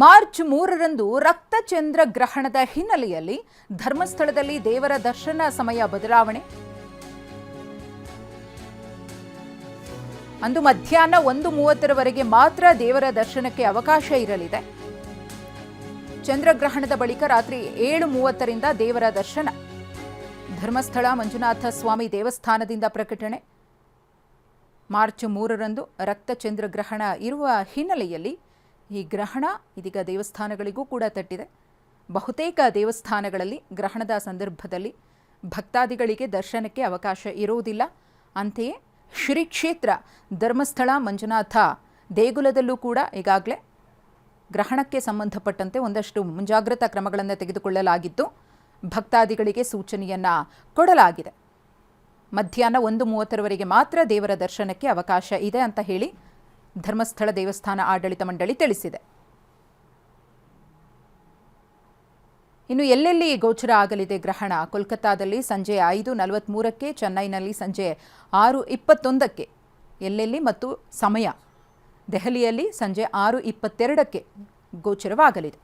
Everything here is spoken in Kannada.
ಮಾರ್ಚ್ 3ರಂದು ರಕ್ತಚಂದ್ರ ಗ್ರಹಣದ ಹಿನ್ನೆಲೆಯಲ್ಲಿ ಧರ್ಮಸ್ಥಳದಲ್ಲಿ ದೇವರ ದರ್ಶನ ಸಮಯ ಬದಲಾವಣೆ. ಅಂದು ಮಧ್ಯಾಹ್ನ 1:30ರವರೆಗೆ ಮಾತ್ರ ದೇವರ ದರ್ಶನಕ್ಕೆ ಅವಕಾಶ ಇರಲಿದೆ. ಚಂದ್ರಗ್ರಹಣದ ಬಳಿಕ ರಾತ್ರಿ 7:30ರಿಂದ ದೇವರ ದರ್ಶನ. ಧರ್ಮಸ್ಥಳ ಮಂಜುನಾಥ ಸ್ವಾಮಿ ದೇವಸ್ಥಾನದಿಂದ ಪ್ರಕಟಣೆ. ಮಾರ್ಚ್ 3ರಂದು ರಕ್ತಚಂದ್ರ ಗ್ರಹಣ ಇರುವ ಹಿನ್ನೆಲೆಯಲ್ಲಿ ಈ ಗ್ರಹಣ ಇದೀಗ ದೇವಸ್ಥಾನಗಳಿಗೂ ಕೂಡ ತಟ್ಟಿದೆ. ಬಹುತೇಕ ದೇವಸ್ಥಾನಗಳಲ್ಲಿ ಗ್ರಹಣದ ಸಂದರ್ಭದಲ್ಲಿ ಭಕ್ತಾದಿಗಳಿಗೆ ದರ್ಶನಕ್ಕೆ ಅವಕಾಶ ಇರುವುದಿಲ್ಲ. ಅಂತೆಯೇ ಶ್ರೀ ಕ್ಷೇತ್ರ ಧರ್ಮಸ್ಥಳ ಮಂಜುನಾಥ ದೇಗುಲದಲ್ಲೂ ಕೂಡ ಈಗಾಗಲೇ ಗ್ರಹಣಕ್ಕೆ ಸಂಬಂಧಪಟ್ಟಂತೆ ಒಂದಷ್ಟು ಮುಂಜಾಗ್ರತಾ ಕ್ರಮಗಳನ್ನು ತೆಗೆದುಕೊಳ್ಳಲಾಗಿದ್ದು ಭಕ್ತಾದಿಗಳಿಗೆ ಸೂಚನೆಯನ್ನು ಕೊಡಲಾಗಿದೆ. ಮಧ್ಯಾಹ್ನ 1:30ರವರೆಗೆ ಮಾತ್ರ ದೇವರ ದರ್ಶನಕ್ಕೆ ಅವಕಾಶ ಇದೆ ಅಂತ ಹೇಳಿ ಧರ್ಮಸ್ಥಳ ದೇವಸ್ಥಾನ ಆಡಳಿತ ಮಂಡಳಿ ತಿಳಿಸಿದೆ. ಇನ್ನು ಎಲ್ಲೆಲ್ಲಿ ಗೋಚರ ಆಗಲಿದೆ ಗ್ರಹಣ? ಕೋಲ್ಕತ್ತಾದಲ್ಲಿ ಸಂಜೆ 5:43ಕ್ಕೆ, ಚೆನ್ನೈನಲ್ಲಿ ಸಂಜೆ 6:21ಕ್ಕೆ ಎಲ್ಲೆಲ್ಲಿ ಮತ್ತು ಸಮಯ. ದೆಹಲಿಯಲ್ಲಿ ಸಂಜೆ 6:22ಕ್ಕೆ ಗೋಚರವಾಗಲಿದೆ.